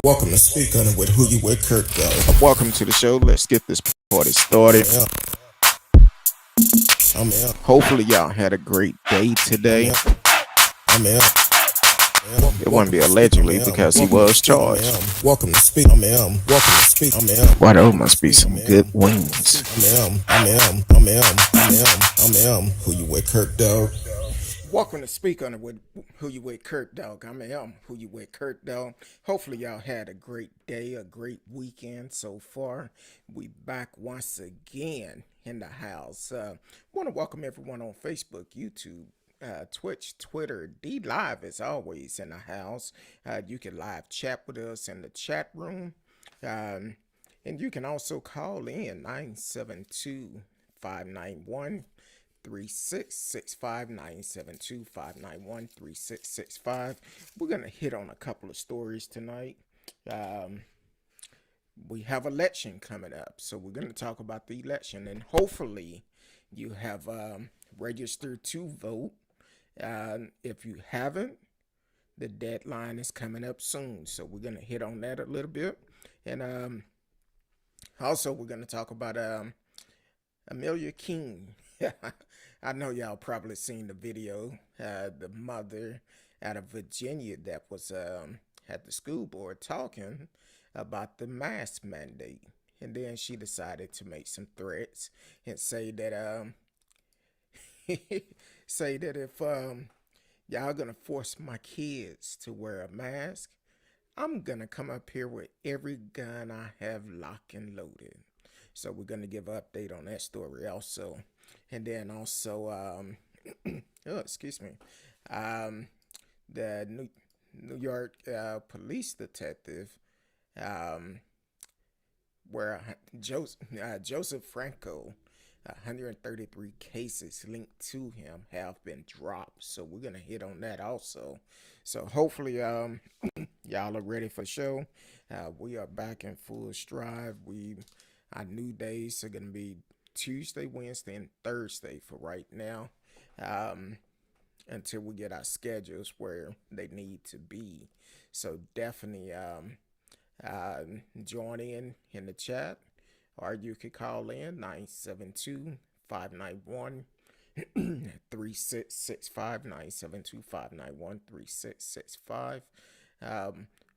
Welcome to Speak On It with Who You With Kirk, though. Welcome to the show. Let's get this party started. I'm out. Hopefully, y'all had a great day today. I'm out. It wouldn't be allegedly because he was charged. Welcome to Speak. I'm out. Welcome to Speak. I'm out. Why, those must be some good wings. I'm out. Who You With Kirk, dog. Welcome to Speak On It with Who You With Kurt Dog. I'm Who You With Kurt Dog. Hopefully y'all had a great day, a great weekend so far. We back once again in the house. Want to welcome everyone on Facebook, YouTube, Twitch, Twitter, D Live as always in the house. You can live chat with us in the chat room. And you can also call in 972 591 3665 972 591 3665. We're going to hit on a couple of stories tonight. We have election coming up, so we're going to talk about the election, and hopefully you have registered to vote. If you haven't, the deadline is coming up soon, so we're going to hit on that a little bit. And also we're going to talk about Amelia King. I know y'all probably seen the video, the mother out of Virginia that was at the school board talking about the mask mandate. And then she decided to make some threats and say that say that if y'all gonna force my kids to wear a mask, I'm gonna come up here with every gun I have locked and loaded. So we're gonna give an update on that story also. And then also, excuse me, the New York police detective, where Joseph Franco, 133 cases linked to him have been dropped. So we're gonna hit on that also. So hopefully, y'all are ready for the show. We are back in full stride. Our new days are gonna be Tuesday, Wednesday, and Thursday for right now, until we get our schedules where they need to be. So definitely join in the chat, or you could call in 972 591 3665 972 591 3665.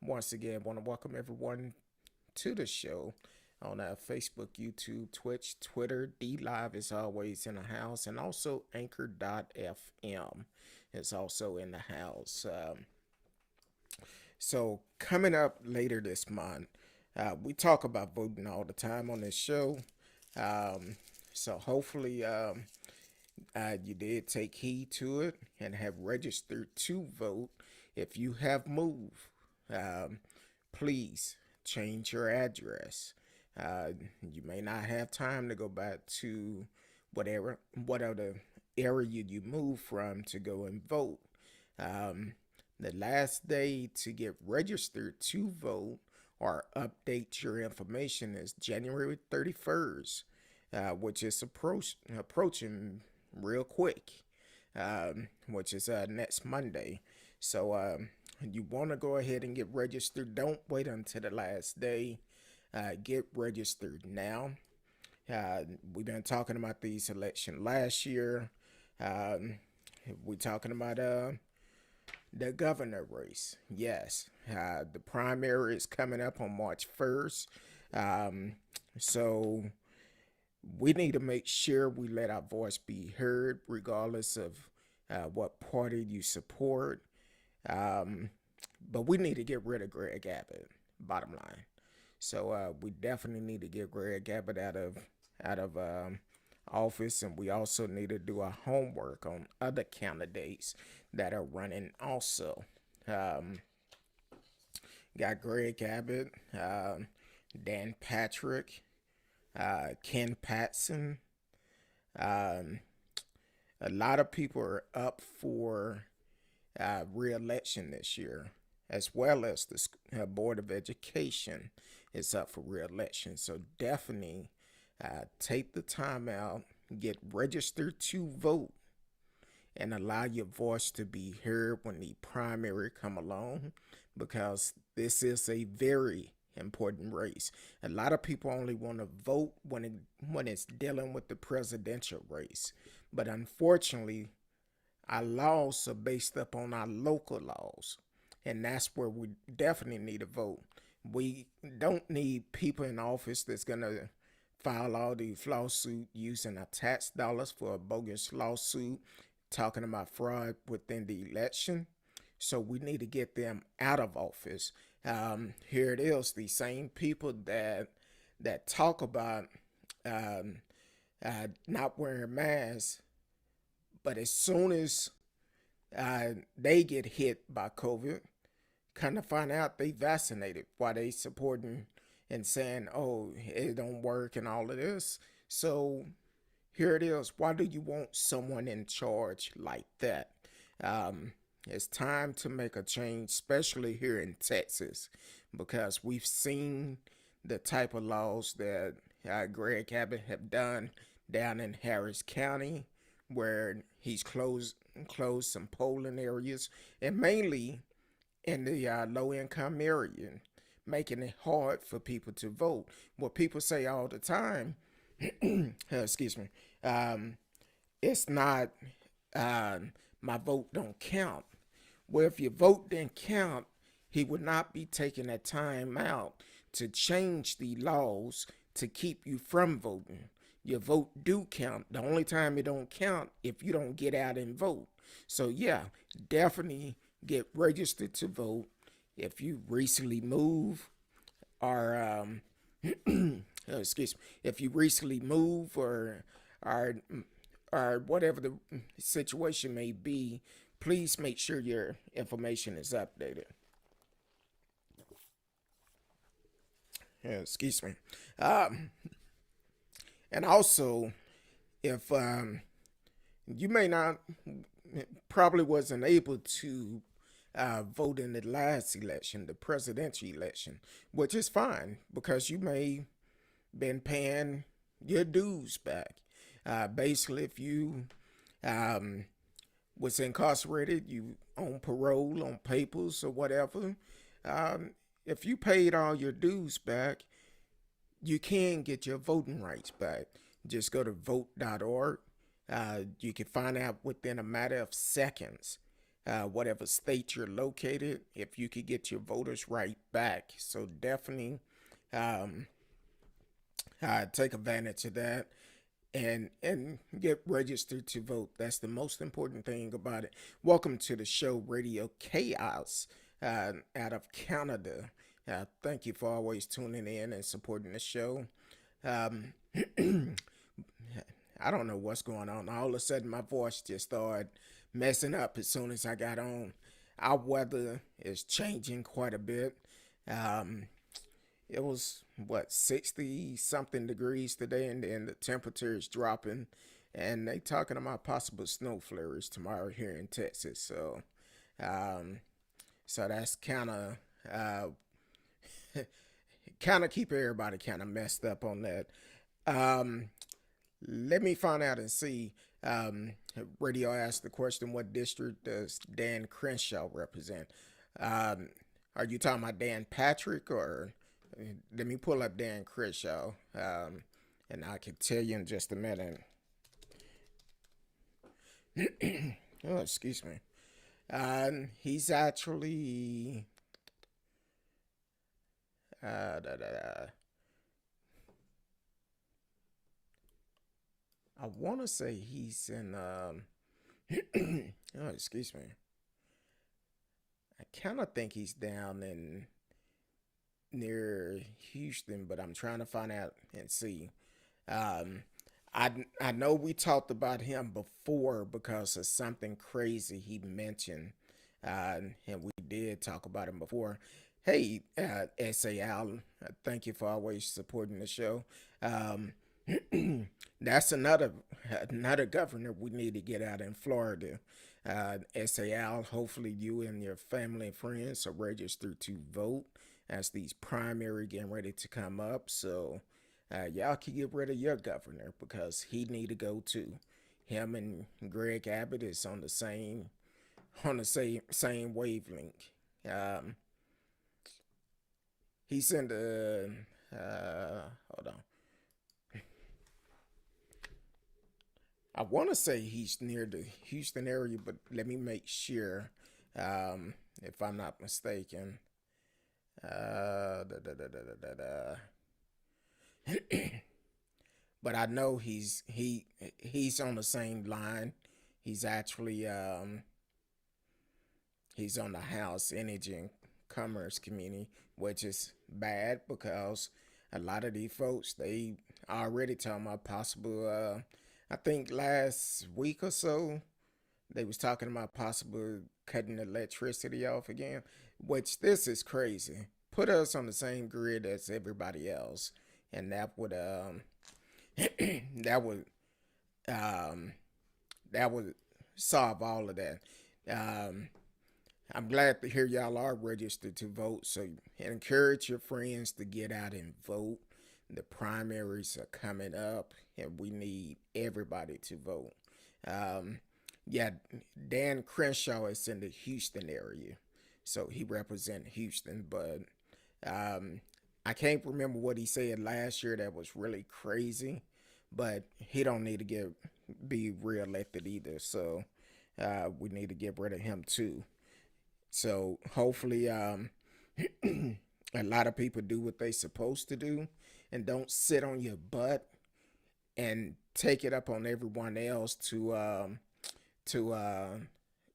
Once again, want to welcome everyone to the show on Facebook, YouTube, Twitch, Twitter. D Live is always in the house, and also Anchor.fm is also in the house. So coming up later this month, we talk about voting all the time on this show. So hopefully you did take heed to it and have registered to vote. If you have moved, please change your address. You may not have time to go back to whatever area you move from to go and vote. The last day to get registered to vote or update your information is January 31st, which is approaching real quick, which is next Monday. So you want to go ahead and get registered. Don't wait until the last day. Get registered now. We've been talking about these elections last year. We're talking about the governor race. Yes, the primary is coming up on March 1st. So we need to make sure we let our voice be heard, regardless of what party you support. But we need to get rid of Greg Abbott, bottom line. So we definitely need to get Greg Abbott out of office, and we also need to do our homework on other candidates that are running also. Got Greg Abbott, Dan Patrick, Ken Patson. A lot of people are up for re-election this year, as well as the Board of Education is up for re-election. So definitely take the time out, get registered to vote, and allow your voice to be heard when the primary come along, because This is a very important race. A lot of people only want to vote when it's dealing with the presidential race, but unfortunately, our laws are based up on our local laws, and that's where we definitely need to vote. We don't need people in office that's gonna file all these lawsuits using our tax dollars for a bogus lawsuit, talking about fraud within the election. So we need to get them out of office. Here it is, the same people that talk about um, not wearing masks, but as soon as they get hit by COVID, kind of find out they vaccinated while they supporting and saying, "Oh, it don't work" and all of this. So here it is. Why do you want someone in charge like that? It's time to make a change, especially here in Texas, because we've seen the type of laws that Greg Abbott have done down in Harris County, where he's closed some polling areas, and mainly in the low income area, making it hard for people to vote. What people say all the time, excuse me, it's not my vote don't count. Well, if your vote didn't count, he would not be taking that time out to change the laws to keep you from voting. Your vote do count. The only time it don't count if you don't get out and vote. So yeah, definitely get registered to vote. If you recently moved or excuse me, if you recently move or or whatever the situation may be, please make sure your information is updated. Excuse me. Um, and also, if you may not, probably wasn't able to vote in the last election, the presidential election, which is fine because you may been paying your dues back. Basically, if you um, was incarcerated, you on parole, on papers or whatever, um, if you paid all your dues back, you can get your voting rights back. Just go to vote.org. You can find out within a matter of seconds, whatever state you're located, if you could get your voters right back. So definitely um, take advantage of that and get registered to vote. That's the most important thing about it. Welcome to the show, Radio Chaos, out of Canada. Thank you for always tuning in and supporting the show. Um, I don't know what's going on. All of a sudden, my voice just started messing up as soon as I got on. Our weather is changing quite a bit. Um, it was what 60 something degrees today, and then the temperature is dropping, and they talking about possible snow flurries tomorrow here in Texas. Um, so that's uh, kind of keep everybody kind of messed up on that. Um, Let me find out and see. Radio asked the question, what district does Dan Crenshaw represent? Um, are you talking about Dan Patrick or let me pull up Dan Crenshaw and I can tell you in just a minute. Oh, excuse me. He's actually. Da, da, da. I want to say he's in. Oh, excuse me. I kind of think he's down in near Houston, but I'm trying to find out and see. Um, I know we talked about him before because of something crazy he mentioned, and we did talk about him before. Hey, S.A. Allen, thank you for always supporting the show. Um, that's another governor we need to get out in Florida. S.A. Al, hopefully you and your family and friends are registered to vote as these primary getting ready to come up. So y'all can get rid of your governor because he need to go too. Him and Greg Abbott is on the same wavelength. Um, He's in the hold on. I want to say he's near the Houston area, but let me make sure. If I'm not mistaken. Da, da, da, da, da, da, da. But I know he's on the same line. He's actually he's on the House Energy and Commerce Committee, which is bad because a lot of these folks they already talking about possible. I think last week or so they was talking about possible cutting electricity off again, which this is crazy. Put us on the same grid as everybody else, and that would that would um that would solve all of that. Um, I'm glad to hear y'all are registered to vote. So encourage your friends to get out and vote. The primaries are coming up, and we need everybody to vote. Um, yeah, Dan Crenshaw is in the Houston area, so he represents Houston. But um, I can't remember what he said last year that was really crazy. But he don't need to be reelected either. So we need to get rid of him too. So hopefully, a lot of people do what they supposed to do and don't sit on your butt and take it up on everyone else to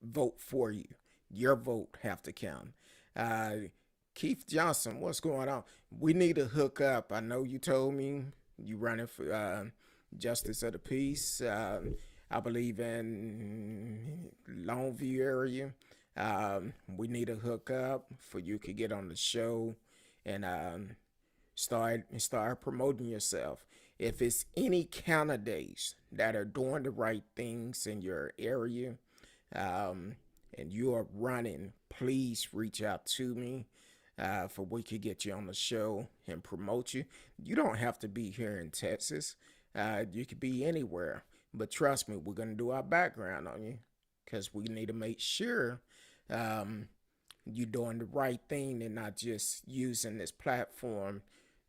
vote for you. Your vote have to count. Uh, Keith Johnson, what's going on? We need to hook up. I know you told me you running for justice of the peace. I believe in Longview area. We need to hook up for you could get on the show and start promoting yourself. If it's any candidates that are doing the right things in your area, and you are running, please reach out to me for we could get you on the show and promote you. You don't have to be here in Texas. You could be anywhere. But trust me, we're going to do our background on you because we need to make sure you're doing the right thing and not just using this platform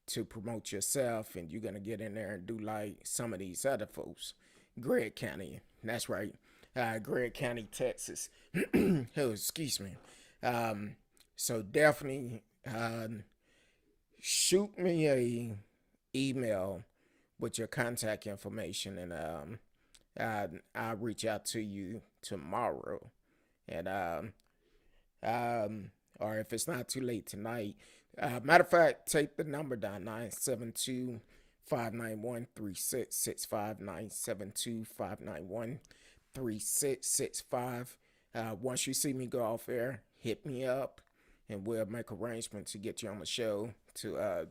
to promote yourself and you're going to get in there and do like some of these other folks. Gregg County, that's right. Gregg County, Texas. Oh, excuse me. So definitely shoot me a email with your contact information and I'll reach out to you tomorrow. And or if it's not too late tonight. Matter of fact, take the number down 972 591 3665 972 591 3665. Once you see me go off air, hit me up and we'll make arrangements to get you on the show to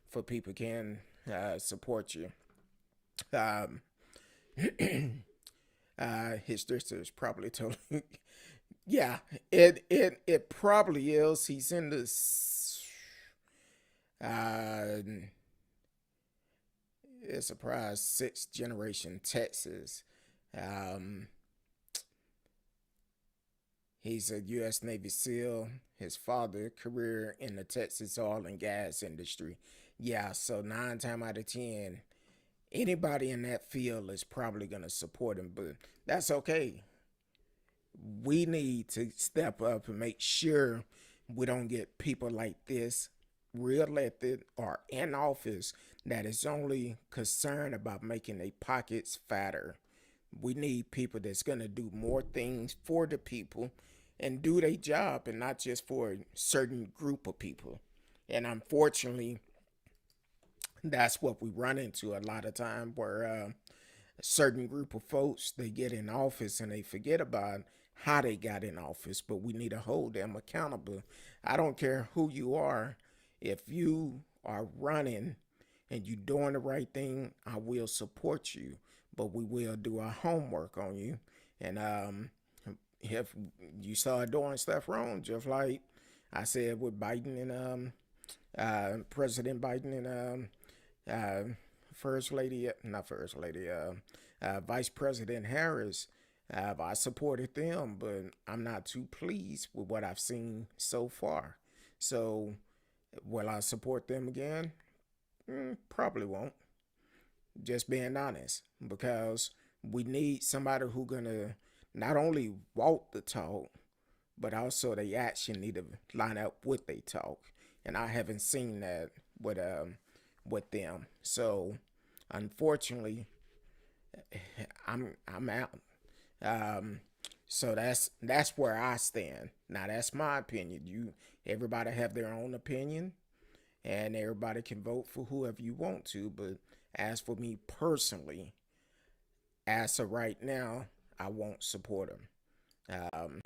for people can support you. Um, his sister is probably totally yeah, it probably is. He's in this it's a surprise sixth generation Texas. Um he's a US Navy SEAL. His father career in the Texas oil and gas industry. Yeah, so 9 times out of 10, anybody in that field is probably gonna support him, but that's okay. We need to step up and make sure we don't get people like this reelected or in office that is only concerned about making their pockets fatter. We need people that's going to do more things for the people and do their job and not just for a certain group of people. And unfortunately, that's what we run into a lot of time where a certain group of folks they get in office and they forget about how they got in office, but we need to hold them accountable. I don't care who you are. If you are running and you doing the right thing, I will support you, but we will do our homework on you. And if you start doing stuff wrong, just like I said with Biden and President Biden and First Lady, not First Lady, Vice President Harris, I supported them, but I'm not too pleased with what I've seen so far. So Will I support them again? Probably won't. Just being honest, because we need somebody who gonna not only walk the talk, but also the action need to line up with they talk. And I haven't seen that with them. So unfortunately, I'm out. Um, so that's where I stand. Now that's my opinion. Everybody have their own opinion, and everybody can vote for whoever you want to. But as for me personally, as of right now, I won't support them.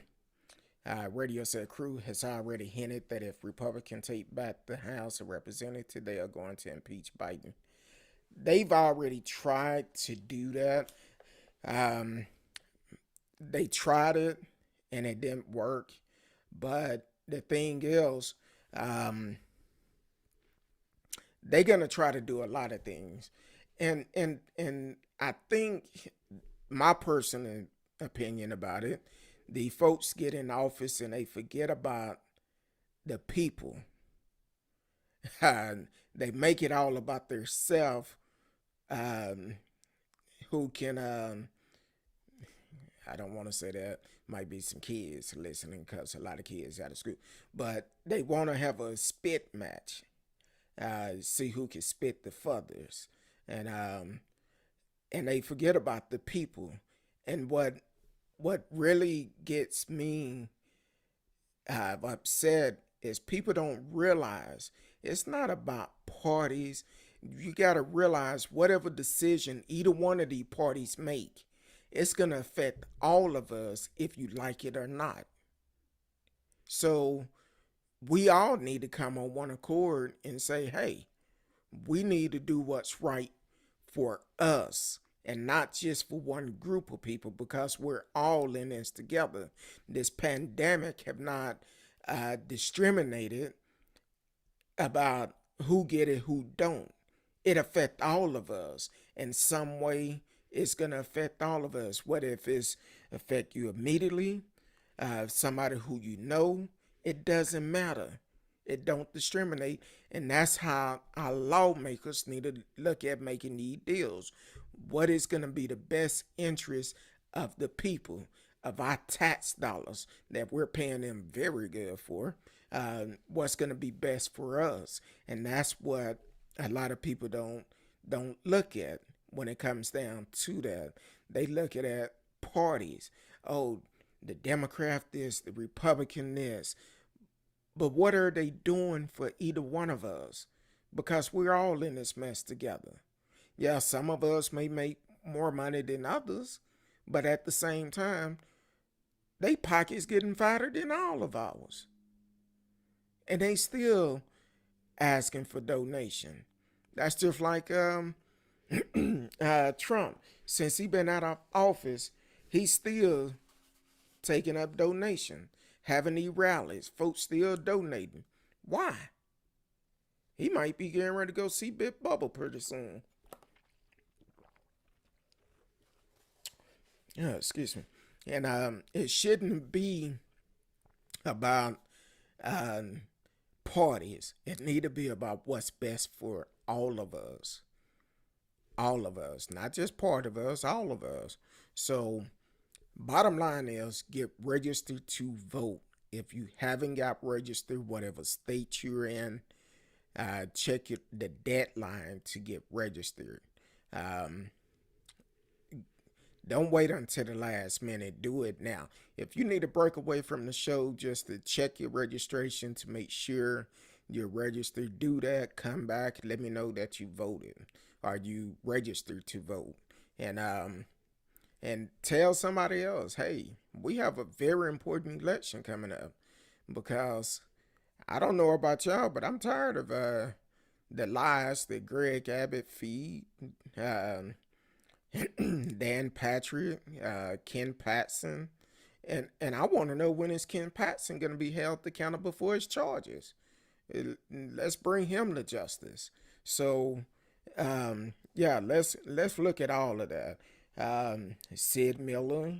Radio said Crew has already hinted that if Republicans take back the House of Representatives, they are going to impeach Biden. They've already tried to do that. Um, they tried it and it didn't work. But the thing is, um, they're gonna try to do a lot of things, and I think my personal opinion about it, the folks get in office and they forget about the people. They make it all about their self. Um, who can I don't want to say that. Might be some kids listening because a lot of kids out of school, but they want to have a spit match. See who can spit the furthest, and and they forget about the people. And what really gets me upset is people don't realize it's not about parties. You got to realize whatever decision either one of these parties make, it's going to affect all of us if you like it or not. So we all need to come on one accord and say, hey, we need to do what's right for us and not just for one group of people, because we're all in this together. This pandemic have not discriminated about who get it, who don't. It affect all of us in some way. It's gonna affect all of us. What if it's affect you immediately? Somebody who you know, it doesn't matter. It don't discriminate, and that's how our lawmakers need to look at making these deals. What is going to be the best interest of the people, of our tax dollars that we're paying them very good for? What's going to be best for us, and that's what a lot of people don't look at when it comes down to that. They look at parties. Oh, the Democrat this, the Republican this. But what are they doing for either one of us? Because we're all in this mess together. Yeah, some of us may make more money than others, but at the same time, they pockets getting fatter than all of ours. And they still asking for donation. That's just like Trump. Since he been out of office, he's still taking up donation, having these rallies, folks still donating. Why? He might be getting ready to go see Big Bubble pretty soon. Yeah, excuse me. And it shouldn't be about um, parties. It need to be about what's best for all of us. All of us, not just part of us, all of us. So bottom line is get registered to vote. If you haven't got registered, whatever state you're in, check the deadline to get registered. Um, don't wait until the last minute. Do it now. If you need to break away from the show just to check your registration to make sure you're registered, do that. Come back. Let me know that you voted or you registered to vote. And tell somebody else, hey, we have a very important election coming up, because I don't know about y'all, but I'm tired of the lies that Greg Abbott feed, Dan Patrick, Ken Patson, and I want to know, when is Ken Patson going to be held accountable for his charges? Let's bring him to justice. So, yeah, let's look at all of that. Sid Miller.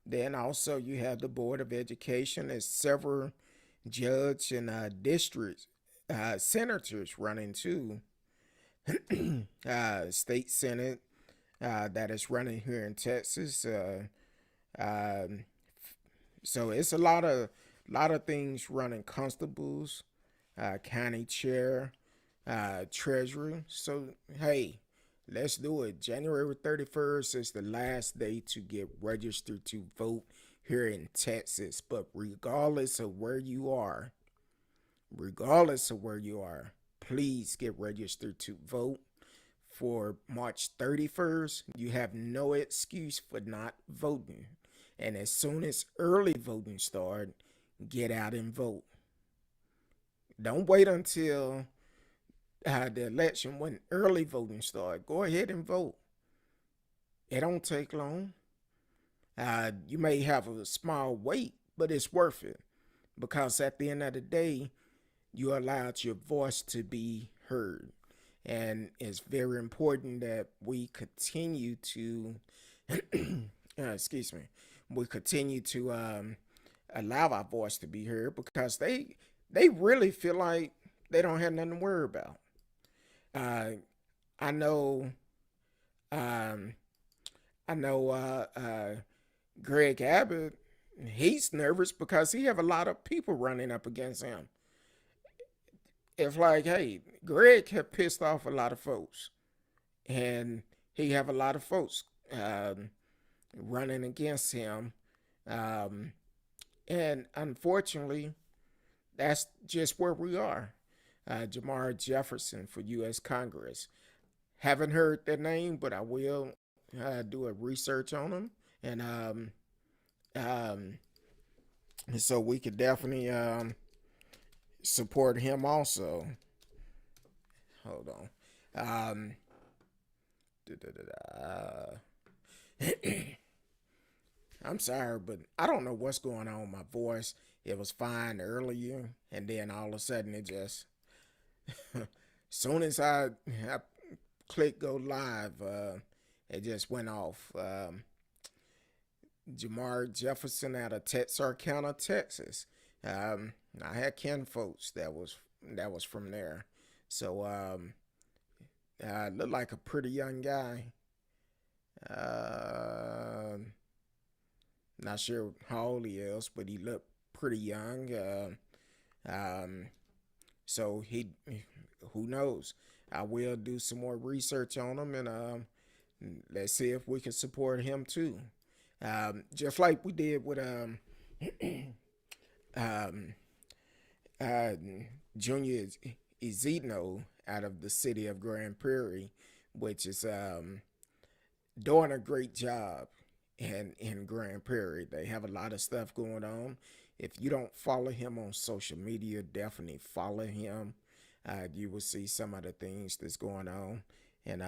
Then also you have the Board of Education. There's several judge and district senators running too. State Senate that is running here in Texas. Um, so it's a lot of things running. Constables, county chair, treasurer. So hey, let's do it. January 31st is the last day to get registered to vote here in Texas. But regardless of where you are, please get registered to vote for March 31st. You have no excuse for not voting. And as soon as early voting starts, get out and vote. Don't wait until the election when early voting starts. Go ahead and vote. It don't take long. You may have a small wait, but it's worth it because at the end of the day, you allowed your voice to be heard. And it's very important that we continue to, excuse me, we continue to allow our voice to be heard because they really feel like they don't have nothing to worry about. Uh, I know, um, I know, Greg Abbott. He's nervous because he have a lot of people running up against him. It's like, hey, Greg have pissed off a lot of folks, and he have a lot of folks running against him, um, and unfortunately, that's just where we are. Jamar Jefferson for U.S. Congress. Haven't heard that name, but I will do a research on him, and um, so we could definitely support him also. Hold on. I'm sorry, but I don't know what's going on with my voice. It was fine earlier, and then all of a sudden it just, soon as I click go live, it just went off. Jamar Jefferson out of Texarkana, Texas. I had kin folks that was from there, so looked like a pretty young guy. Uh, Not sure how old he is, but he looked pretty young. Um, so who knows? I will do some more research on him, and let's see if we can support him too. Just like we did with um, uh, Junior Ezino out of the city of Grand Prairie, which is doing a great job in Grand Prairie. They have a lot of stuff going on. If you don't follow him on social media, definitely follow him. You will see some of the things that's going on. And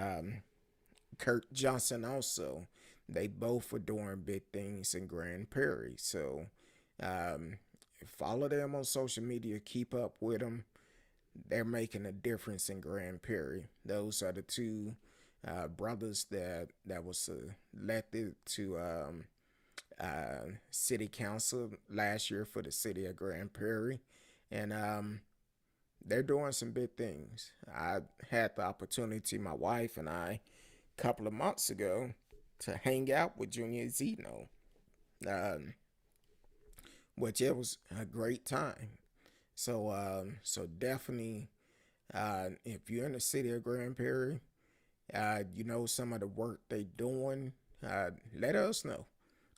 Kurt Johnson also. They both are doing big things in Grand Prairie. So um, follow them on social media. Keep up with them. They're making a difference in Grand Prairie. Those are the two brothers that was elected to city council last year for the city of Grand Prairie, and they're doing some big things. I had the opportunity, my wife and I, a couple of months ago, to hang out with Junior Zeno, um, which it was a great time. So definitely, if you're in the city of Grand Prairie, you know some of the work they doing. Let us know.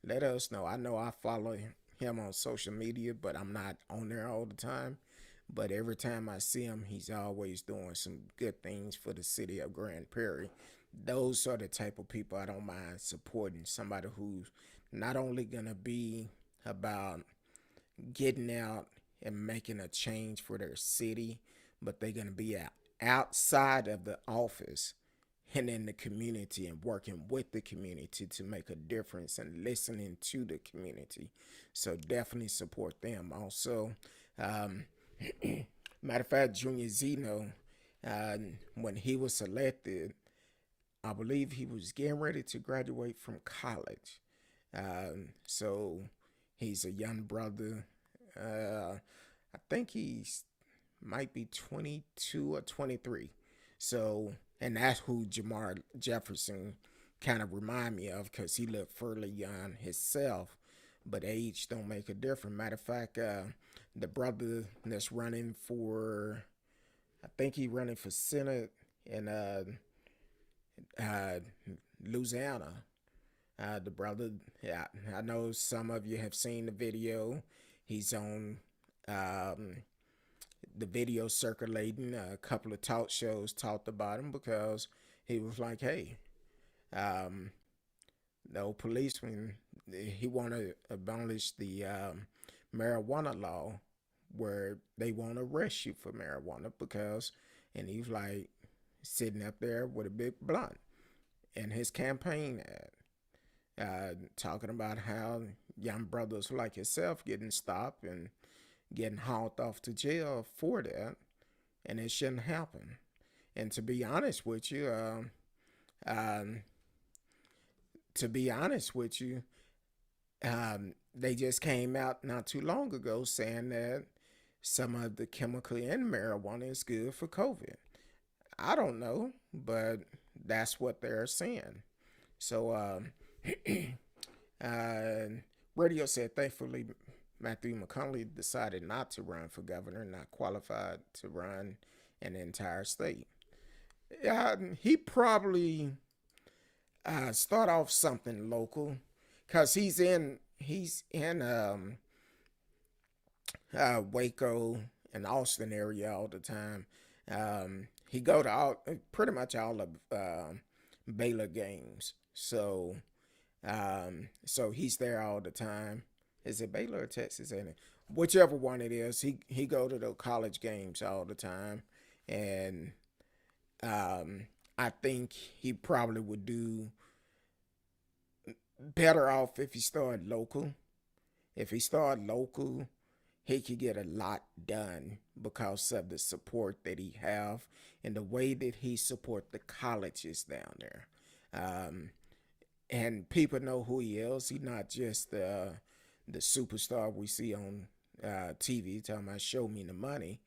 Let us know. I know I follow him on social media, but I'm not on there all the time. But every time I see him, he's always doing some good things for the city of Grand Prairie. Those are the type of people I don't mind supporting. Somebody who's not only gonna be about getting out and making a change for their city, but they're gonna be outside of the office and in the community and working with the community to make a difference and listening to the community. So definitely support them. Also, um, matter of fact, Junior Zeno, uh, when he was selected, I believe he was getting ready to graduate from college. So he's a young brother. I think he's might be 22 or 23. So, and that's who Jamar Jefferson kind of remind me of because he looked fairly young himself, but age don't make a difference. Matter of fact, the brother that's running for, I think he running for Senate in uh, Louisiana. The brother, yeah, I know some of you have seen the video. He's on um, the video circulating. A couple of talk shows talked about him because he was like, "Hey, um, no policeman." He want to abolish the marijuana law, where they won't arrest you for marijuana because, and he's like sitting up there with a big blunt in his campaign ad. Talking about how young brothers like yourself getting stopped and getting hauled off to jail for that, and it shouldn't happen. And um, to be honest with you, they just came out not too long ago saying that some of the chemical in marijuana is good for COVID. I don't know, but that's what they're saying. So, uh, radio said, thankfully, Matthew McConaughey decided not to run for governor, not qualified to run an entire state. He probably start off something local, cause he's in Waco and Austin area all the time. He go to pretty much all of Baylor games, so he's there all the time. Is it Baylor or Texas? Ain't it? Whichever one it is, he go to the college games all the time, and I think he probably would do better off if he started local. If he started local, he could get a lot done because of the support that he have and the way that he support the colleges down there. Um, and people know who he is. He's not just the superstar we see on TV talking about show me the money.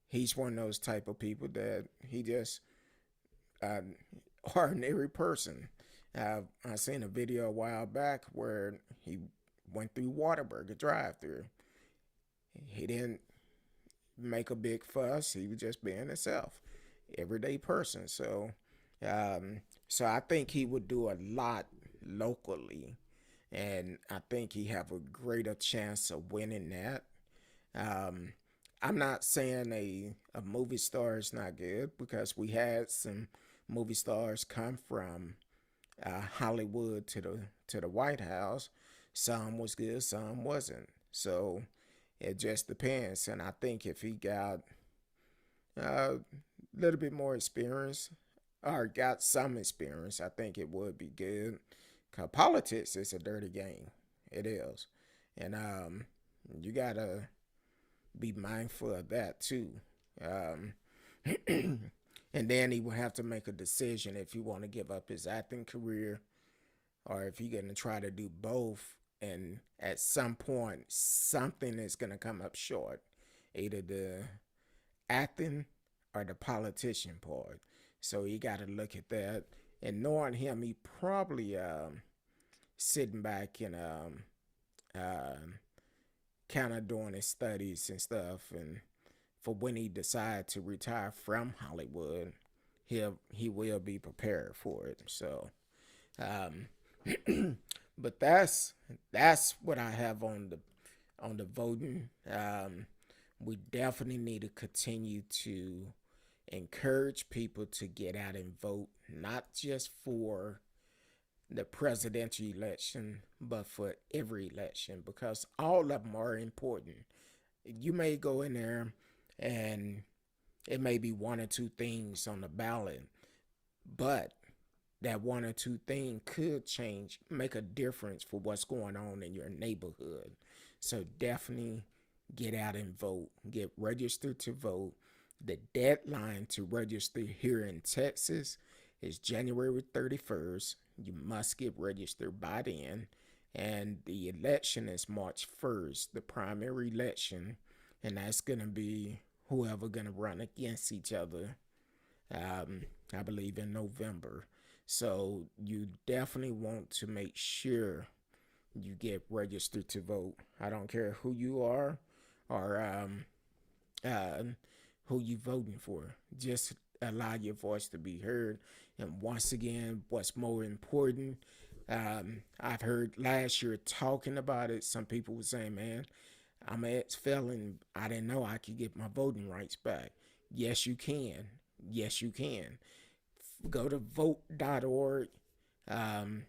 He's one of those type of people that he just uh, ordinary person. I seen a video a while back where he went through Whataburger drive-through. He didn't make a big fuss. He was just being himself, everyday person. So I think he would do a lot locally, and I think he have a greater chance of winning that. Um, I'm not saying a movie star is not good because we had some movie stars come from Hollywood to the White House. Some was good, some wasn't. So it just depends. And I think if he got a little bit more experience or got some experience, I think it would be good. Cause politics is a dirty game. It is, and you gotta be mindful of that too. Um, and then he will have to make a decision if he want to give up his acting career or if he's going to try to do both. And at some point, something is going to come up short, either the acting or the politician part. So you got to look at that. And knowing him, he probably sitting back and kind of doing his studies and stuff, and for when he decides to retire from Hollywood, he will be prepared for it. So, um, but that's what I have on the voting. We definitely need to continue to encourage people to get out and vote, not just for the presidential election, but for every election, because all of them are important. You may go in there and it may be one or two things on the ballot, but that one or two thing could change, make a difference for what's going on in your neighborhood. So definitely get out and vote. Get registered to vote. The deadline to register here in Texas is January 31st. You must get registered by then. And the election is March 1st, the primary election. And that's going to be whoever gonna run against each other. I believe in November. So you definitely want to make sure you get registered to vote. I don't care who you are or uh, who you voting for. Just allow your voice to be heard. And once again, what's more important, I've heard last year talking about it. Some people were saying, man, I'm an ex-felon. I didn't know I could get my voting rights back. Yes, you can. Yes, you can. Go to vote.org, um,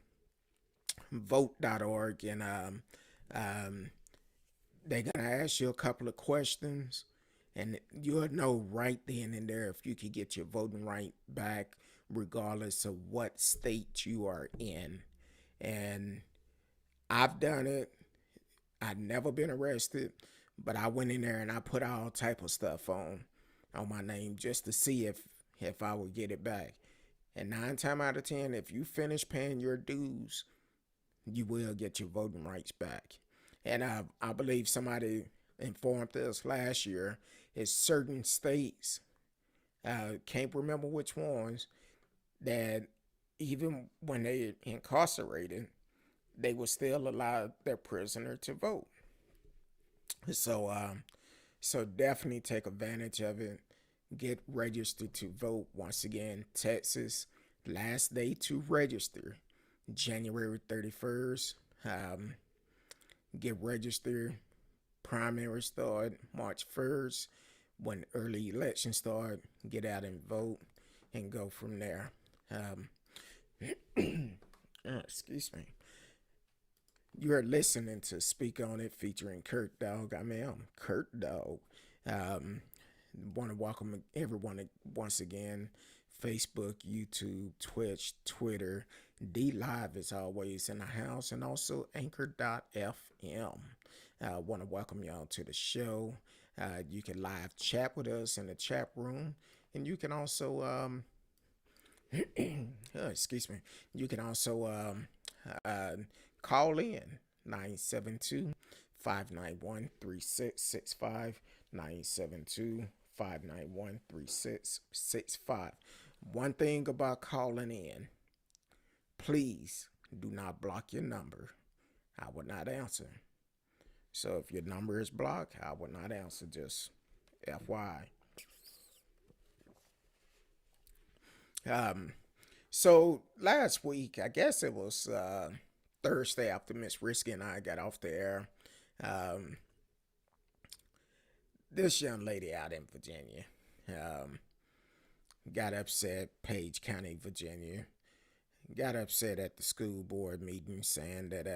vote.org, and um, they're going to ask you a couple of questions, and you'll know right then and there if you could get your voting right back, regardless of what state you are in. And I've done it. I've never been arrested, but I went in there and I put all type of stuff on my name just to see if I would get it back. And 9 times out of 10, if you finish paying your dues, you will get your voting rights back. And I believe somebody informed us last year is certain states, can't remember which ones, that even when they incarcerated, they would still allow their prisoner to vote. So so definitely take advantage of it. Get registered to vote. Once again, Texas, last day to register, January 31st. Get registered. Primary start March 1st. When early elections start, get out and vote and go from there. Excuse me. You're listening to Speak On It featuring Kurt Dog. I'm Kurt Dog. Want to welcome everyone once again. Facebook, YouTube, Twitch, Twitter. D Live is always in the house, and also Anchor.fm. Want to welcome y'all to the show. You can live chat with us in the chat room, and you can also excuse me. You can also call in 972-591-3665. 972-591-3665. One thing about calling in, please do not block your number. I will not answer. So if your number is blocked, I will not answer. Just FYI. So last week, I guess it was Thursday after Miss Risky and I got off the air. This young lady out in Virginia got upset, Page County, Virginia, got upset at the school board meeting saying that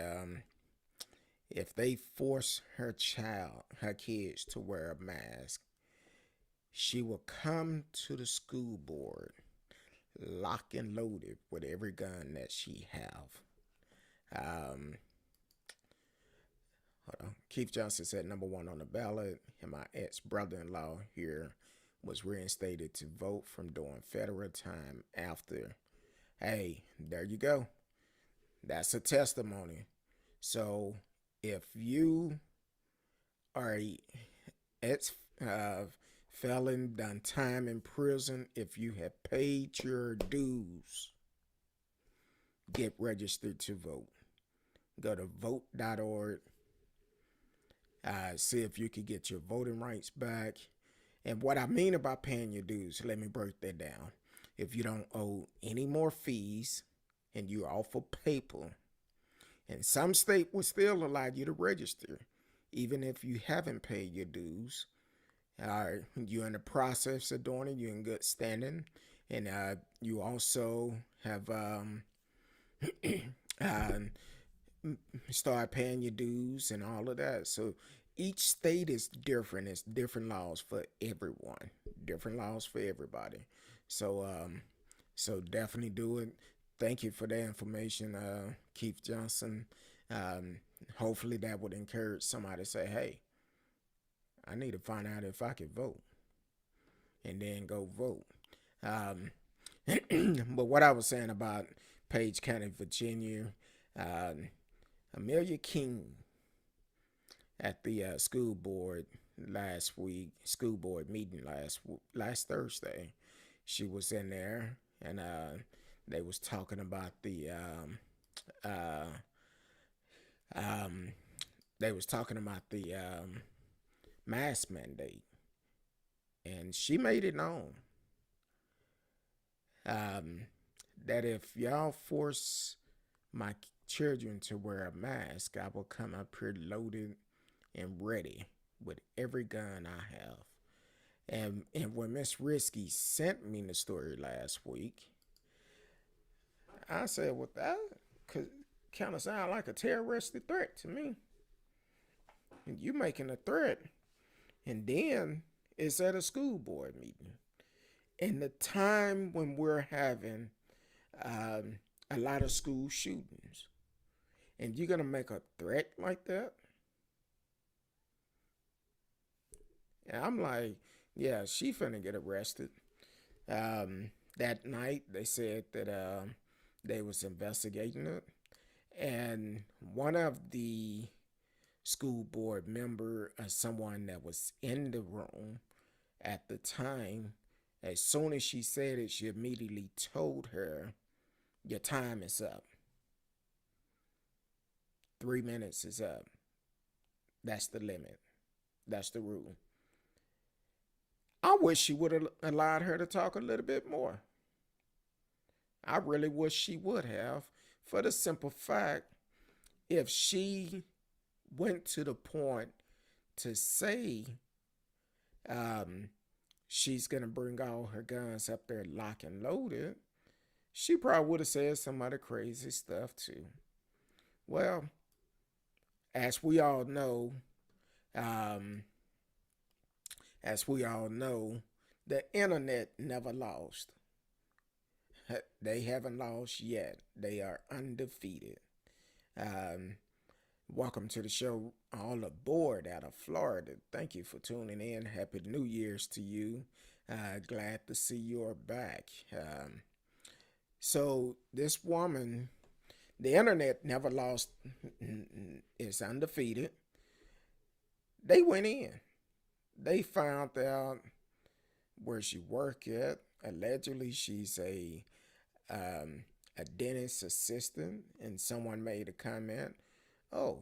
if they force her kids to wear a mask, she will come to the school board locked and loaded with every gun that she have. Hold on. Keith Johnson said #1 on the ballot, and my ex-brother-in-law here was reinstated to vote from doing federal time after. Hey, there you go. That's a testimony. So if you are a ex-felon, done time in prison, if you have paid your dues, get registered to vote. Go to vote.org. See if you can get your voting rights back. And what I mean about paying your dues, let me break that down. If you don't owe any more fees and you're off of paper, and some state will still allow you to register, even if you haven't paid your dues. You're in the process of doing it, you're in good standing, and you also have start paying your dues and all of that. So each state is different. It's different laws for everyone, different laws for everybody. So so definitely do it. Thank you for that information, Keith Johnson. Hopefully that would encourage somebody to say, hey, I need to find out if I can vote, and then go vote. But what I was saying about Page County, Virginia, Amelia King at the school board last week, school board meeting last Thursday. She was in there, and they was talking about uh, um, mask mandate, and she made it known um, that if y'all force my children to wear a mask, I will come up here loaded and ready with every gun I have. And when Miss Risky sent me the story last week, I said, well, that could kind of sound like a terroristic threat to me. And you making a threat, and then it's at a school board meeting. And the time when we're having a lot of school shootings, and you're gonna make a threat like that? And I'm like, yeah, she finna get arrested. That night, they said that they was investigating it, and one of the school board member, someone that was in the room at the time, as soon as she said it, she immediately told her, "Your time is up. 3 minutes is up. That's the limit. That's the rule." I wish she would have allowed her to talk a little bit more. I really wish she would have, for the simple fact, if she went to the point to say um, she's going to bring all her guns up there lock and loaded, she probably would have said some other crazy stuff too. Well, as we all know, um, the internet never lost. They haven't lost yet. They are undefeated. Um, Welcome to the show, all aboard out of Florida. Thank you for tuning in. Happy New Year's to you. Glad to see you're back. So this woman, the internet never lost, is undefeated. They went in. They found out where she worked at. Allegedly, she's a dentist assistant, and someone made a comment, "Oh,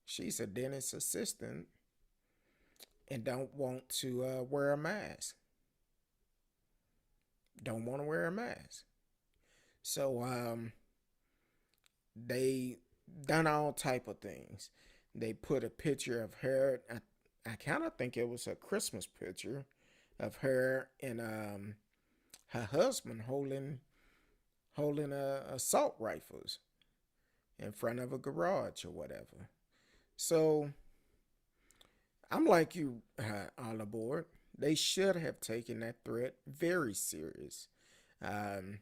she's a dentist assistant and don't want to wear a mask. Don't want to wear a mask." So they done all type of things. They put a picture of her. I kind of think it was a Christmas picture of her and her husband holding assault rifles in front of a garage or whatever. So I'm like you, all aboard. They should have taken that threat very serious. Um,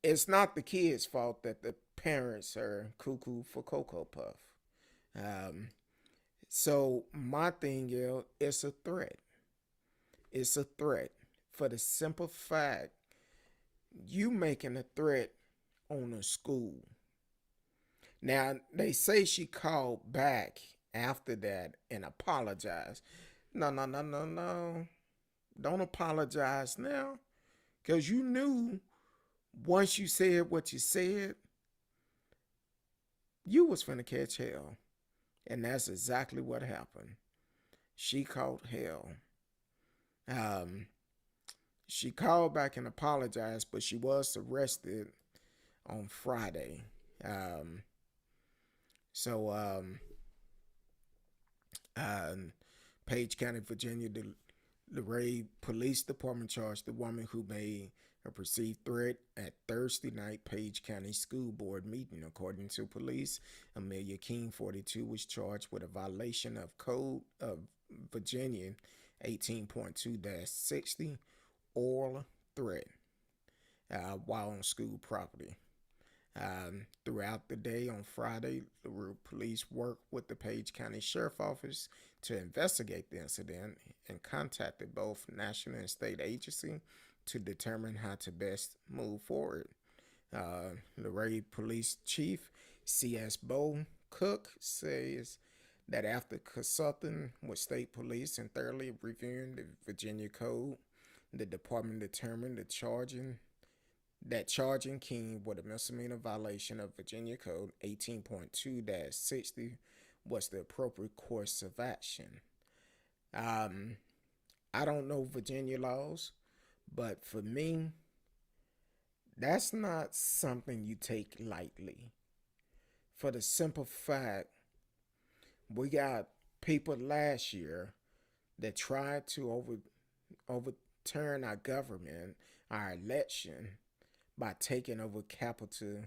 it's not the kids' fault that the parents are cuckoo for Cocoa Puff. Um, so my thing is, it's a threat. It's a threat for the simple fact you making a threat on a school. Now they say she called back after that and apologized. No, no, no, no, no. Don't apologize now, because you knew once you said what you said, you was finna catch hell. And that's exactly what happened. She caught hell. Um, she called back and apologized, but she was arrested on Friday. Um, so, Page County, Virginia, the Luray Police Department charged the woman who made a perceived threat at Thursday night Page County School Board meeting. According to police, Amelia King, 42, was charged with a violation of Code of Virginia 18.2-60, oral threat, while on school property. Throughout the day on Friday, the police worked with the Page County Sheriff Office to investigate the incident and contacted both national and state agencies to determine how to best move forward. Luray Police Chief C.S. Bo Cook says that after consulting with state police and thoroughly reviewing the Virginia Code, the department determined charging King with a misdemeanor violation of Virginia Code 18.2-60 was the appropriate course of action. Um, I don't know Virginia laws, but for me, that's not something you take lightly. For the simple fact, we got people last year that tried to overturn our government, our election, by taking over Capitol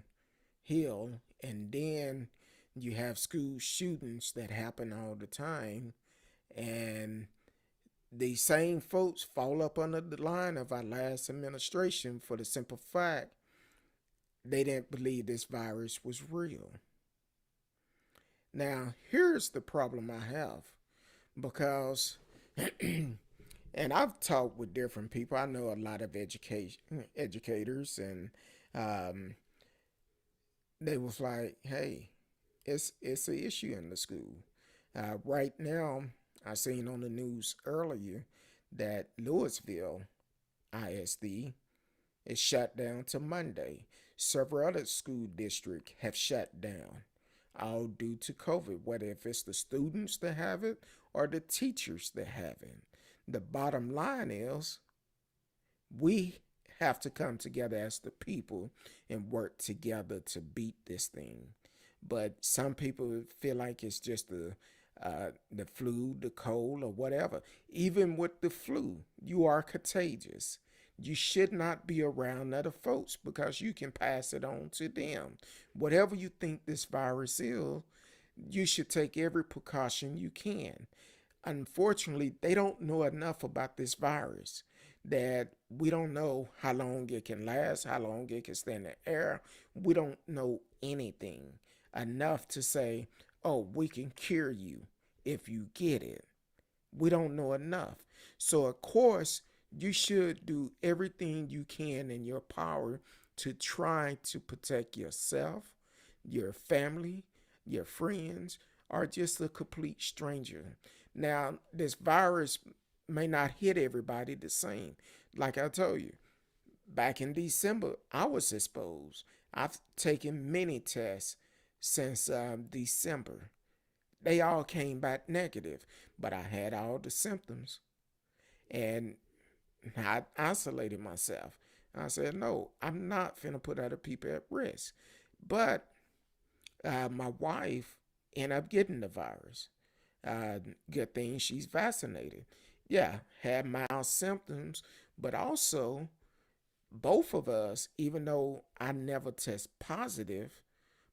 Hill, and then you have school shootings that happen all the time, and these same folks fall up under the line of our last administration for the simple fact they didn't believe this virus was real. Now, here's the problem I have because, and I've talked with different people. I know a lot of educators, and um, they was like, "Hey, it's an issue in the school right now." I seen on the news earlier that Louisville ISD is shut down to Monday. Several other school districts have shut down, all due to COVID, whether if it's the students that have it or the teachers that have it. The bottom line is we have to come together as the people and work together to beat this thing. But some people feel like it's just the flu, the cold, or whatever. Even with the flu, you are contagious. You should not be around other folks because you can pass it on to them. Whatever you think this virus is, you should take every precaution you can. Unfortunately, they don't know enough about this virus that we don't know how long it can last, how long it can stay in the air. We don't know anything enough to say, oh, we can cure you if you get it. We don't know enough. So, of course, you should do everything you can in your power to try to protect yourself, your family, your friends, or just a complete stranger. Now, this virus may not hit everybody the same. Like I told you, back in December, I was exposed. I've taken many tests since December. They all came back negative, but I had all the symptoms. And I isolated myself. I said, no, I'm not finna put other people at risk. But my wife ended up getting the virus. Good thing she's vaccinated. Yeah, had mild symptoms, but also both of us, even though I never test positive,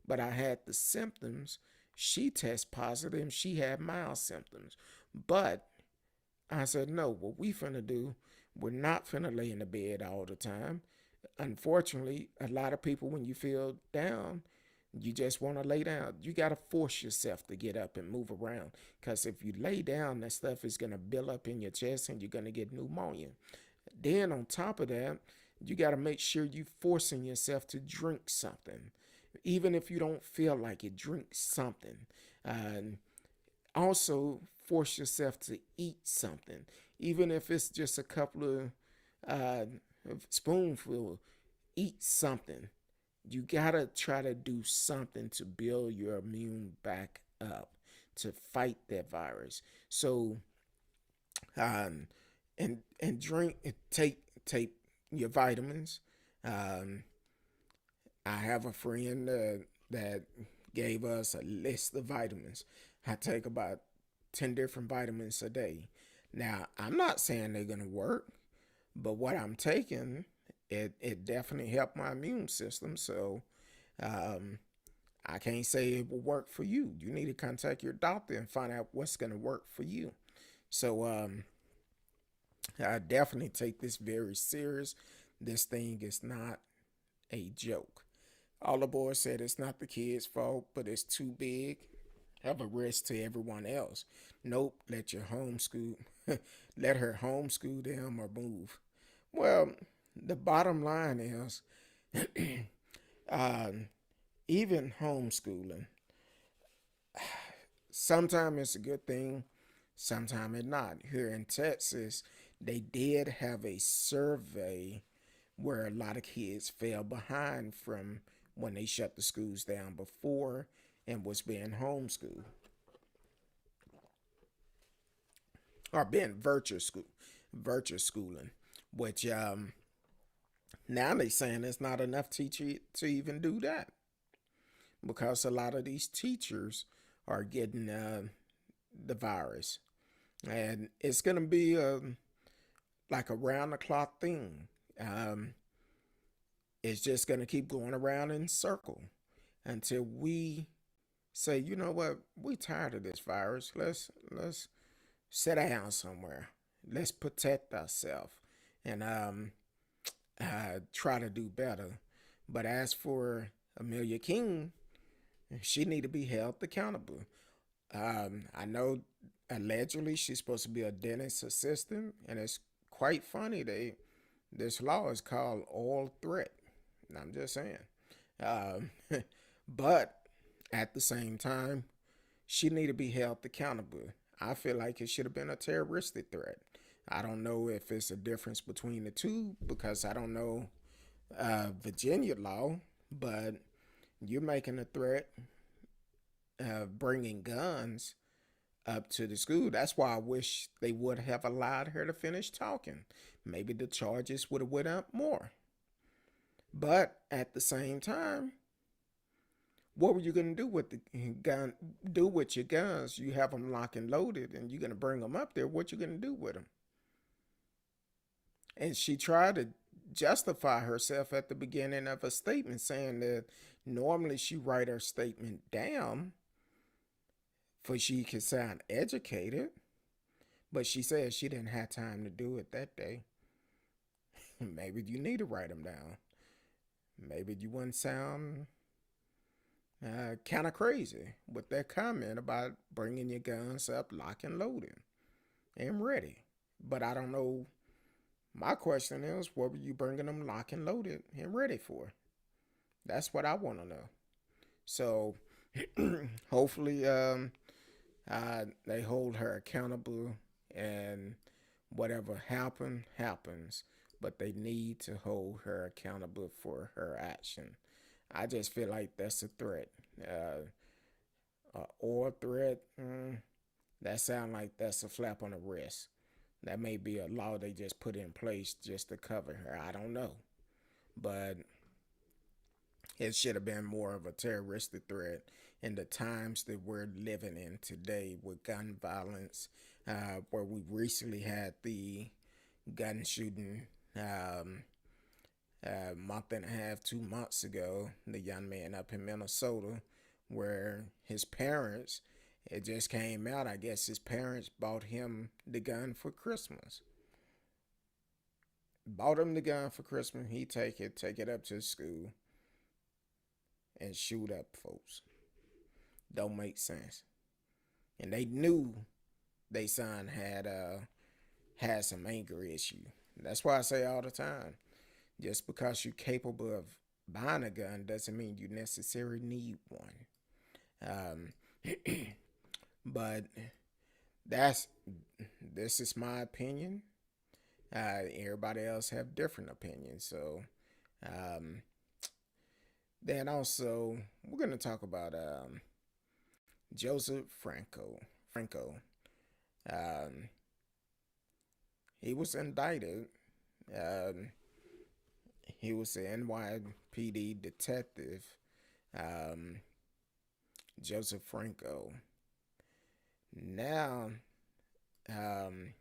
but I had the symptoms, she test positive and she had mild symptoms. But I said, no, what we finna do, we're not finna lay in the bed all the time. Unfortunately, a lot of people, when you feel down, you just want to lay down. You got to force yourself to get up and move around. Because if you lay down, that stuff is going to build up in your chest and you're going to get pneumonia. Then on top of that, you got to make sure you're forcing yourself to drink something. Even if you don't feel like it, drink something. Also, force yourself to eat something. Even if it's just a couple of spoonful, eat something. You gotta try to do something to build your immune back up to fight that virus. So, and drink and take your vitamins. Um, I have a friend that gave us a list of vitamins. I take about 10 different vitamins a day. Now, I'm not saying they're gonna work, but what I'm taking, it definitely helped my immune system. So um, I can't say it will work for you. You need to contact your doctor and find out what's going to work for you. So I definitely take this very serious. This thing is not a joke. All the boys said it's not the kids' fault, but it's too big of a risk to everyone else. Nope, let your homeschool, let her homeschool them or move. Well, the bottom line is, um, even homeschooling, sometimes it's a good thing, sometimes it's not. Here in Texas, they did have a survey where a lot of kids fell behind from when they shut the schools down before and was being homeschooled or being virtual schooling, which now they saying it's not enough teacher to even do that because a lot of these teachers are getting the virus, and it's gonna be like a round the clock thing. Um, it's just gonna keep going around in circle until we say, you know what, we tired of this virus. Let's sit down somewhere. Let's protect ourselves and try to do better. But as for Amelia King, she need to be held accountable. I know allegedly she's supposed to be a dentist assistant, and it's quite funny this law is called oral threat. I'm just saying. Um, but at the same time, she need to be held accountable. I feel like it should have been a terroristic threat. I don't know if it's a difference between the two because I don't know Virginia law, but you're making a threat bringing guns up to the school. That's why I wish they would have allowed her to finish talking. Maybe the charges would have went up more. But at the same time, what were you gonna do with the gun? Do with your guns? You have them locked and loaded, and you're gonna bring them up there. What you gonna do with them? And she tried to justify herself at the beginning of a statement, saying that normally she write her statement down for she could sound educated, but she said she didn't have time to do it that day. Maybe you need to write them down. Maybe you wouldn't sound kind of crazy with that comment about bringing your guns up, lock and loading, and ready. But I don't know. My question is, what were you bringing them lock and loaded and ready for? That's what I want to know. So hopefully, they hold her accountable, and whatever happens. But they need to hold her accountable for her action. I just feel like that's a threat, or threat. That sound like that's a flap on the wrist. That may be a law they just put in place just to cover her. I don't know, but it should have been more of a terroristic threat in the times that we're living in today with gun violence, where we recently had the gun shooting a month and a half, 2 months ago, the young man up in Minnesota, where his parents, it just came out, I guess his parents bought him the gun for Christmas. Bought him the gun for Christmas. He take it up to school and shoot up folks. Don't make sense. And they knew they son had some anger issue. That's why I say all the time, just because you're capable of buying a gun doesn't mean you necessarily need one. Um, but that's this is my opinion. Everybody else have different opinions. So um, then also we're gonna talk about Joseph Franco. Um, he was indicted. Um, he was an NYPD detective, um, Joseph Franco. Now, um,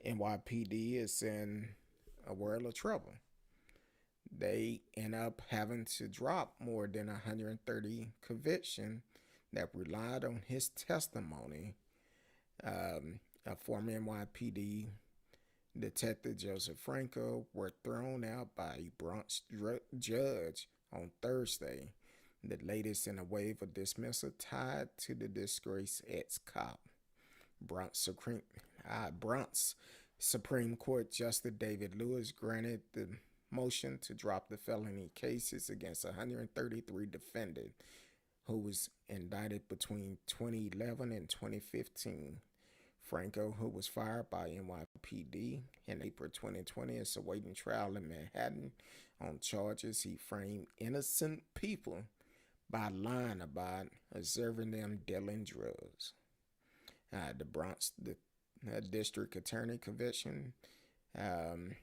NYPD is in a world of trouble. They end up having to drop more than 130 convictions that relied on his testimony. A former NYPD Detective Joseph Franco were thrown out by a Bronx judge on Thursday, the latest in a wave of dismissal tied to the disgraced ex-cop. Bronx Supreme Court Justice David Lewis granted the motion to drop the felony cases against 133 defendants, who was indicted between 2011 and 2015. Franco, who was fired by NYPD in April 2020, is awaiting trial in Manhattan on charges he framed innocent people by lying about observing them dealing drugs. The Bronx District Attorney Convention um,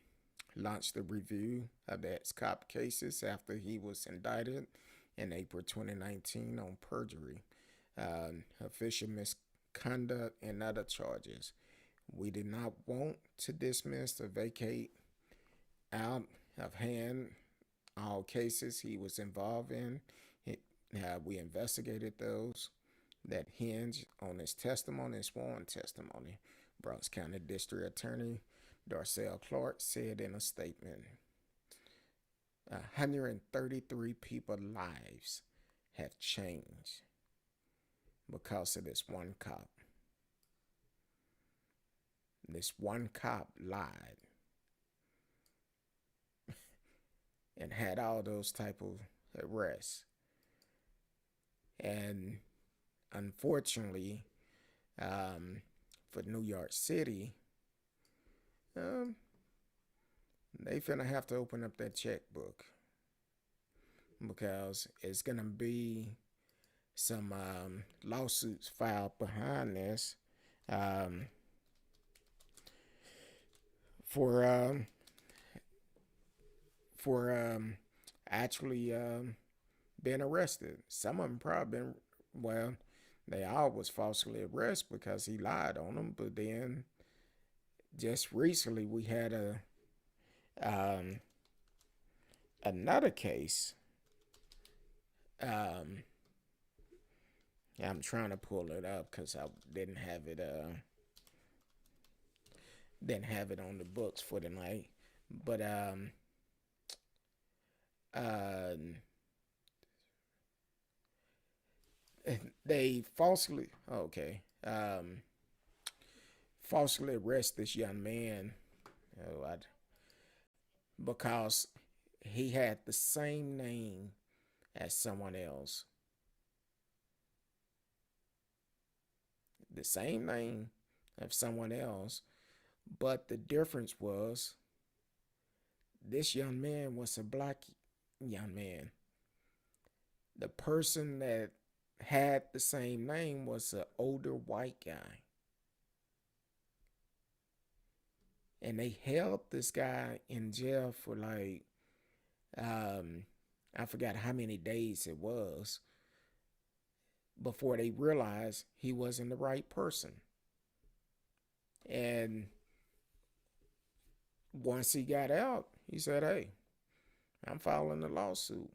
launched a review of the ex-cop cases after he was indicted in April 2019 on perjury, official misconduct, and other charges. We did not want to dismiss or vacate out of hand all cases he was involved in. We investigated those that hinge on his testimony and sworn testimony, Bronx County District Attorney Darcel Clark said in a statement. 133 people's lives have changed because of this one cop. This one cop lied and had all those type of arrests. And unfortunately, for New York City, they finna have to open up that checkbook because it's gonna be some lawsuits filed behind this for actually been arrested. Some of them probably been, well, they all was falsely arrested because he lied on them. But then just recently we had another case. I'm trying to pull it up because I didn't have it on the books for tonight. But they falsely arrest this young man because he had the same name as someone else. The same name of someone else, but the difference was this young man was a black young man. The person that had the same name was an older white guy. And they held this guy in jail for like, I forgot how many days it was, before they realized he wasn't the right person. And once he got out, he said, hey, I'm filing a lawsuit.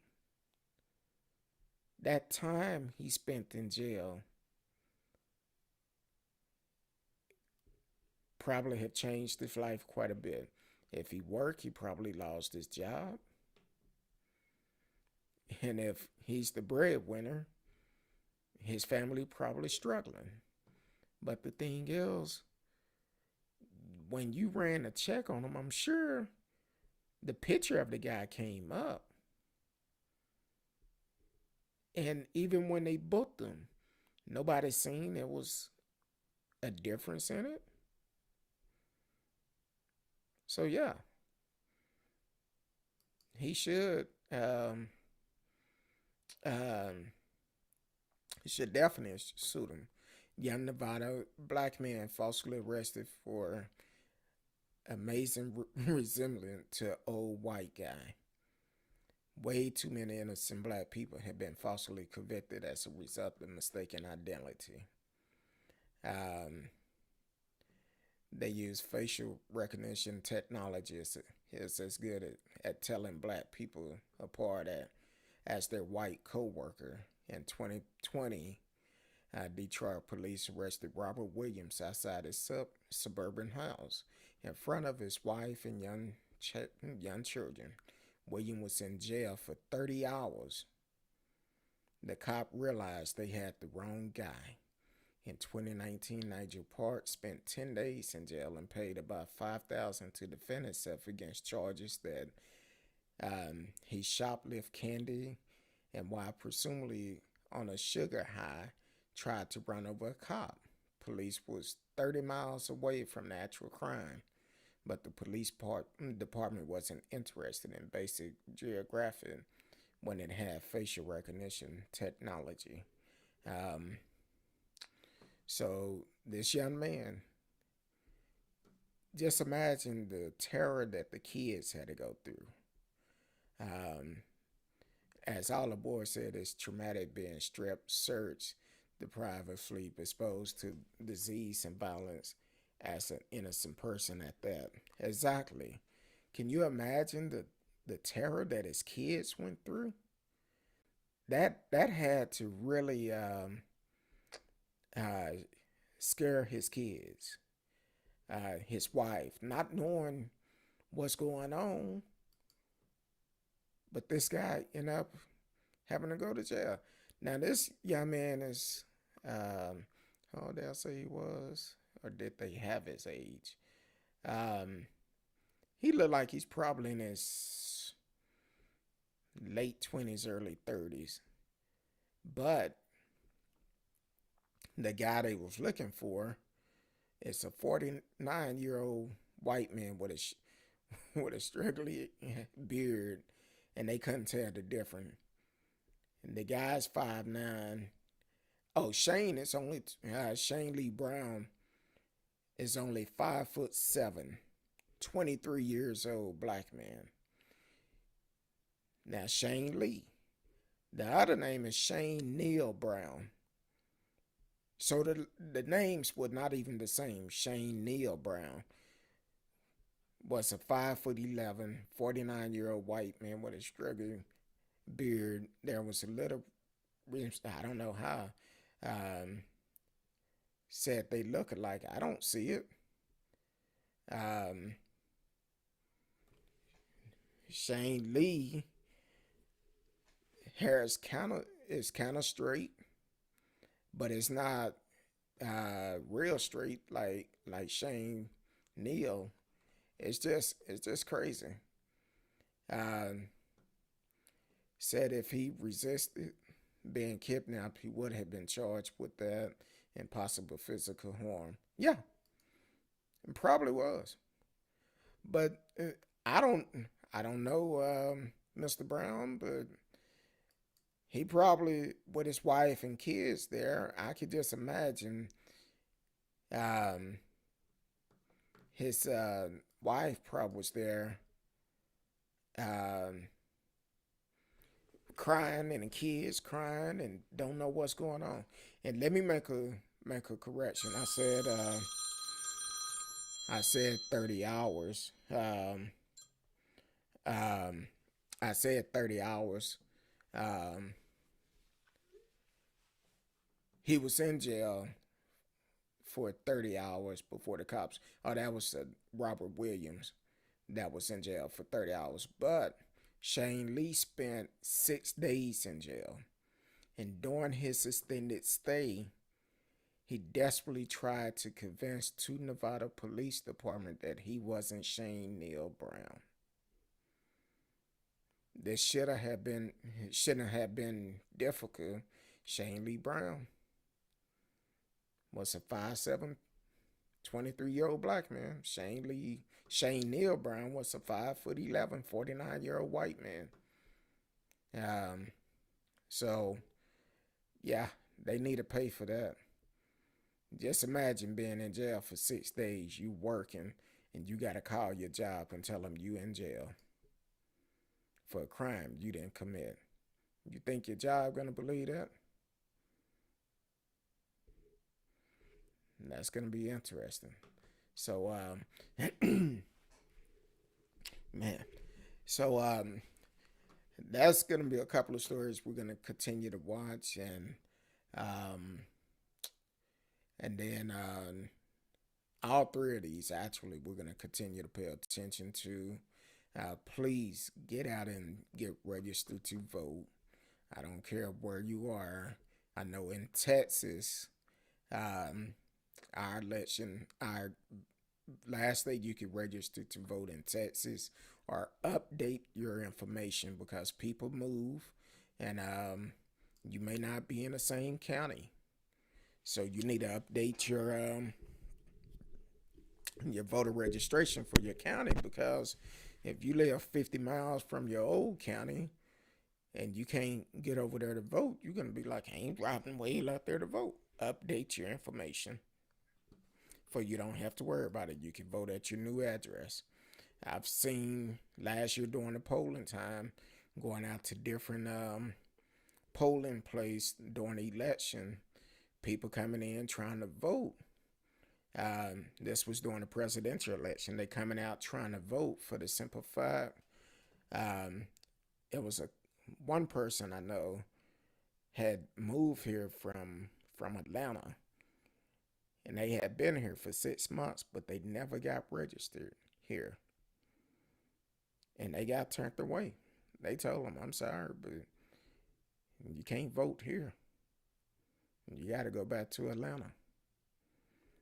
That time he spent in jail probably had changed his life quite a bit. If he worked, he probably lost his job. And if he's the breadwinner, his family probably struggling. But the thing is, when you ran a check on him, I'm sure the picture of the guy came up. And even when they booked him, nobody seen there was a difference in it. So yeah, he should definitely sue him. Young Nevada black man falsely arrested for amazing resemblance to old white guy. Way too many innocent black people have been falsely convicted as a result of mistaken identity. They use facial recognition technology is as good at telling black people apart as their white co-worker. In 2020, Detroit police arrested Robert Williams outside his suburban house in front of his wife and young children. William was in jail for 30 hours. The cop realized they had the wrong guy. In 2019, Nigel Park spent 10 days in jail and paid about $5,000 to defend himself against charges that he shoplifted candy and while presumably on a sugar high, tried to run over a cop. Police was 30 miles away from the actual crime, but the department wasn't interested in basic geography when it had facial recognition technology. Um, so this young man, just imagine the terror that the kids had to go through. Um, as all the boys said, it's traumatic being stripped, searched, deprived of sleep, exposed to disease and violence as an innocent person at that. Exactly. Can you imagine the terror that his kids went through? That had to really uh, scare his kids, his wife, not knowing what's going on. But this guy ended up having to go to jail. Now this young man is, how old did I say he was, or did they have his age? Um, he looked like he's probably in his late 20s, early 30s. But the guy they was looking for is a 49-year-old white man with with a straggly beard, and they couldn't tell the difference. And the guy's 5'9". Oh, Shane Lee Brown is only 5'7", 23 years old black man. Now Shane Lee. The other name is Shane Neil Brown. So the names were not even the same. Shane Neil Brown was a 5'11", 49-year-old white man with a struggling beard. There was a little, I don't know how, said they look alike. I don't see it. Shane Lee hair is kind of straight, but it's not real straight like Shane Neil. It's just crazy. Um, Said if he resisted being kidnapped, he would have been charged with that and possible physical harm. Yeah, it probably was. But I don't I don't know Mr. Brown, but he probably with his wife and kids there. I could just imagine um, his wife probably was there um, crying and the kids crying and don't know what's going on. And let me make a correction. I said 30 hours. Um, I said 30 hours. Um, he was in jail for 30 hours before the cops. Oh, that was Robert Williams that was in jail for 30 hours. But Shane Lee spent 6 days in jail. And during his extended stay, he desperately tried to convince two Nevada Police Department that he wasn't Shane Neil Brown. This shouldn't have been difficult. Shane Lee Brown was a 5'7", 23-year-old black man. Shane Neil Brown was a 5'11", 49-year-old white man. Um, so yeah, they need to pay for that. Just imagine being in jail for 6 days, you working, and you gotta call your job and tell them you in jail for a crime you didn't commit. You think your job gonna believe that? That's gonna be interesting. So man, so that's gonna be a couple of stories we're gonna continue to watch, um, and then all three of these actually we're gonna continue to pay attention to. Please get out and get registered to vote. I don't care where you are. I know in Texas, um, our last day you could register to vote in Texas or update your information because people move, and you may not be in the same county, so you need to update your voter registration for your county, because if you live 50 miles from your old county and you can't get over there to vote, you're going to be like, I ain't driving way out there to vote. Update your information for you don't have to worry about it. You can vote at your new address. I've seen last year during the polling time, going out to different polling place during the election, people coming in trying to vote. This was during the presidential election. They coming out trying to vote for the simple fact. It was one person I know had moved here from Atlanta, and they had been here for 6 months, but they never got registered here, and they got turned away. They told them, I'm sorry, but you can't vote here. You got to go back to Atlanta.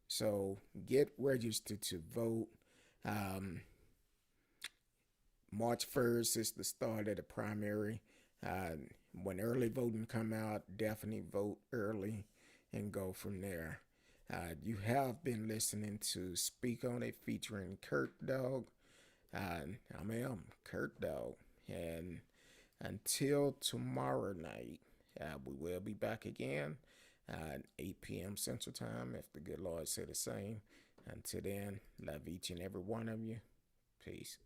So get registered to vote. March 1st is the start of the primary. When early voting come out, definitely vote early and go from there. You have been listening to Speak On It featuring Kurt Dog. I'm Kurt Dog. And until tomorrow night, we will be back again at 8 p.m. Central Time, if the good Lord said the same. Until then, love each and every one of you. Peace.